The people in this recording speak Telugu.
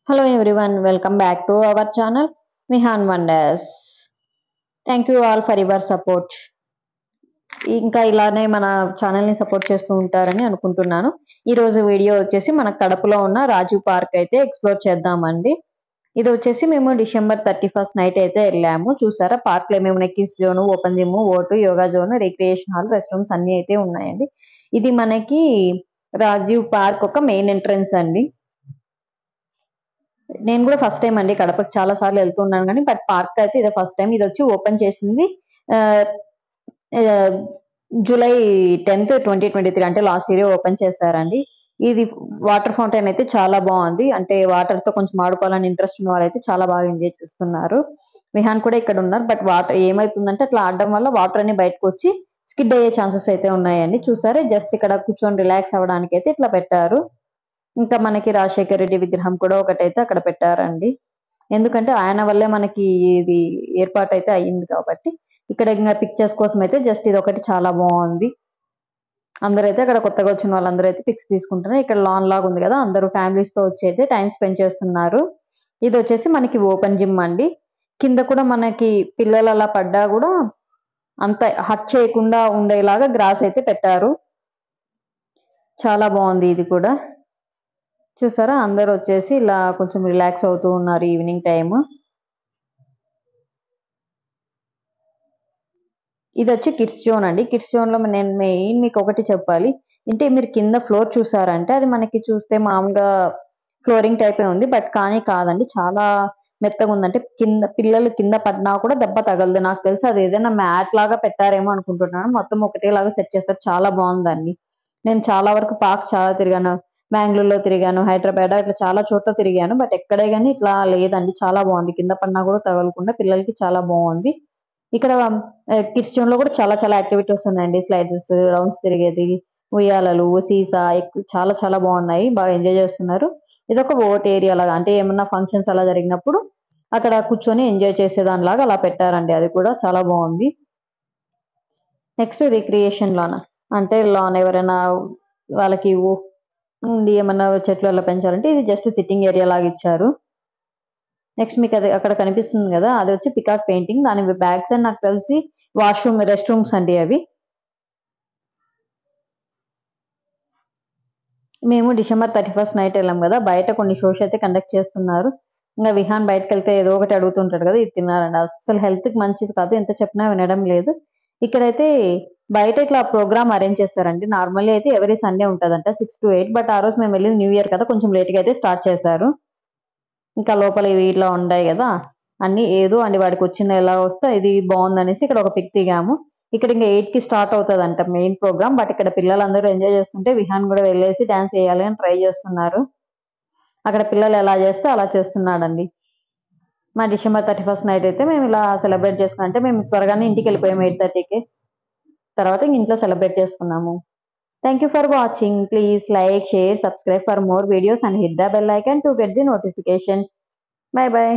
Hello everyone, welcome back to our channel Mihan Wonders. Thank you all for your support. ఇంకా ఇలానే మన ఛానల్ని సపోర్ట్ చేస్తూ ఉంటారని అనుకుంటున్నాను. ఈరోజు వీడియో వచ్చేసి మన కడపలో ఉన్న రాజు పార్క్ అయితే ఎక్స్ప్లోర్ చేద్దామండి. ఇది వచ్చేసి మేము డిసెంబర్ 31st నైట్ అయితే వెళ్ళాము. చూసారా పార్క్లో ఏమేమి kids zone, open gym, vote, yoga zone, recreation hall, rest rooms అన్ని అయితే ఉన్నాయండి. ఇది మనకి రాజీవ్ పార్క్ ఒక మెయిన్ ఎంట్రన్స్ అండి. నేను కూడా ఫస్ట్ టైం అండి కడపకి చాలా సార్లు వెళ్తున్నాను కానీ బట్ పార్క్ అయితే ఇదే ఫస్ట్ టైం. ఇది వచ్చి ఓపెన్ చేసింది జూలై 10th 2023 అంటే లాస్ట్ ఇయర్ ఓపెన్ చేశారండి. ఇది వాటర్ ఫౌంటైన్ అయితే చాలా బాగుంది. అంటే వాటర్ తో కొంచెం ఆడుకోవాలని ఇంట్రెస్ట్ ఉన్న వాళ్ళు అయితే చాలా బాగా ఎంజాయ్ చేస్తున్నారు. విహాన్ కూడా ఇక్కడ ఉన్నారు. బట్ వాటర్ ఏమైతుందంటే అట్లా ఆడడం వల్ల వాటర్ అన్ని బయటకు వచ్చి స్కిడ్ అయ్యే ఛాన్సెస్ అయితే ఉన్నాయండి. చూసారే జస్ట్ ఇక్కడ కూర్చొని రిలాక్స్ అవ్వడానికి అయితే ఇట్లా పెట్టారు. ఇంకా మనకి రాజశేఖర్ రెడ్డి విగ్రహం కూడా ఒకటైతే అక్కడ పెట్టారండి. ఎందుకంటే ఆయన వల్లే మనకి ఇది ఏర్పాటు అయితే అయ్యింది కాబట్టి ఇక్కడ ఇంకా పిక్చర్స్ కోసం అయితే జస్ట్ ఇది ఒకటి చాలా బాగుంది. అందరైతే అక్కడ కొత్తగా వచ్చిన వాళ్ళందరూ అయితే పిక్స్ తీసుకుంటున్నారు. ఇక్కడ లాన్ లాగా ఉంది కదా, అందరూ ఫ్యామిలీస్ తో వచ్చి అయితే టైం స్పెండ్ చేస్తున్నారు. ఇది వచ్చేసి మనకి ఓపెన్ జిమ్ అండి. కింద కూడా మనకి పిల్లలు అలా పడ్డా కూడా అంత హట్ చేయకుండా ఉండేలాగా గ్రాస్ అయితే పెట్టారు. చాలా బాగుంది ఇది కూడా. చూసారా అందరూ వచ్చేసి ఇలా కొంచెం రిలాక్స్ అవుతూ ఉన్నారు ఈవినింగ్ టైమ్. ఇది వచ్చి కిడ్స్ జోన్ అండి. కిడ్స్ జోన్ లో నేను మెయిన్ మీకు ఒకటి చెప్పాలి. అంటే మీరు కింద ఫ్లోర్ చూసారంటే అది మనకి చూస్తే మామూలుగా ఫ్లోరింగ్ టైపే ఉంది. బట్ కానీ కాదండి, చాలా మెత్తగా ఉందంటే కింద పిల్లలు కింద పడినా కూడా దెబ్బ తగలదు. నాకు తెలిసి అది ఏదైనా మ్యాట్ లాగా పెట్టారేమో అనుకుంటున్నాను. మొత్తం ఒకటేలాగా సెట్ చేస్తారు. చాలా బాగుందండి. నేను చాలా వరకు పార్క్స్ చాలా తిరిగాను. బెంగళూరులో తిరిగాను, హైదరాబాద్, ఇట్లా చాలా చోట్ల తిరిగాను. బట్ ఎక్కడే కానీ ఇట్లా లేదండి. చాలా బాగుంది. కింద పడినా కూడా తగలకుండా పిల్లలకి చాలా బాగుంది. ఇక్కడ కిడ్స్ జోన్ లో కూడా చాలా చాలా యాక్టివిటీస్ ఉన్నాయండి. స్లైడర్స్, రౌండ్స్ తిరిగేది, ఉయ్యాలలు, సీసా చాలా చాలా బాగున్నాయి. బాగా ఎంజాయ్ చేస్తున్నారు. ఇది ఒక ఓట్ ఏరియా లాగా, అంటే ఏమన్నా ఫంక్షన్స్ అలా జరిగినప్పుడు అక్కడ కూర్చొని ఎంజాయ్ చేసేదానిలాగా అలా పెట్టారండి. అది కూడా చాలా బాగుంది. నెక్స్ట్ రిక్రియేషన్ లాన్, అంటే లాన్ ఎవరైనా వాళ్ళకి ఉంది ఏమన్నా చెట్లు అలా పెంచాలంటే ఇది జస్ట్ సిట్టింగ్ ఏరియా లాగా ఇచ్చారు. నెక్స్ట్ మీకు అది అక్కడ కనిపిస్తుంది కదా, అది వచ్చి పికాక్ పెయింటింగ్. దాని బ్యాక్ సైడ్ నాకు తెలిసి వాష్రూమ్, రెస్ట్ రూమ్స్ అండి అవి. మేము డిసెంబర్ 31st నైట్ వెళ్ళాం కదా, బయట కొన్ని షోస్ అయితే కండక్ట్ చేస్తున్నారు. ఇంకా విహాన్ బయటకు వెళ్తే ఏదో ఒకటి అడుగుతుంటాడు కదా, ఇది తిన్నారండి. అసలు హెల్త్ కి మంచిది కాదు, ఎంత చెప్పినా వినడం లేదు. ఇక్కడైతే బయట ఇట్లా ప్రోగ్రామ్ అరేంజ్ చేస్తారండి. నార్మల్లీ అయితే ఎవరీ సండే ఉంటుందంట 6 to 8. బట్ ఆ రోజు మేము వెళ్ళింది న్యూ ఇయర్ కదా, కొంచెం లేట్గా అయితే స్టార్ట్ చేశారు. ఇంకా లోపల ఇవి ఇట్లా ఉన్నాయి కదా అన్ని, ఏదో అండి వాడికి వచ్చిన ఎలా వస్తే ఇది బాగుందనేసి ఇక్కడ ఒక పిక్ దిగాము. ఇక్కడ ఇంకా 8కి స్టార్ట్ అవుతుందంట మెయిన్ ప్రోగ్రామ్. బట్ ఇక్కడ పిల్లలందరూ ఎంజాయ్ చేస్తుంటే విహాన్ కూడా వెళ్ళేసి డాన్స్ వేయాలి అని ట్రై చేస్తున్నారు. అక్కడ పిల్లలు ఎలా చేస్తే అలా చేస్తున్నాడండి. మా డిసెంబర్ 31st నైట్ అయితే మేము ఇలా సెలబ్రేట్ చేసుకున్నాం. అంటే మేము త్వరగానే ఇంటికి వెళ్ళిపోయాము 8:30కి. తర్వాత ఇంక ఇంట్లో సెలబ్రేట్ చేసుకున్నాము. Thank you for watching. Please like, share, subscribe for more videos and hit the bell icon to get the notification. Bye bye.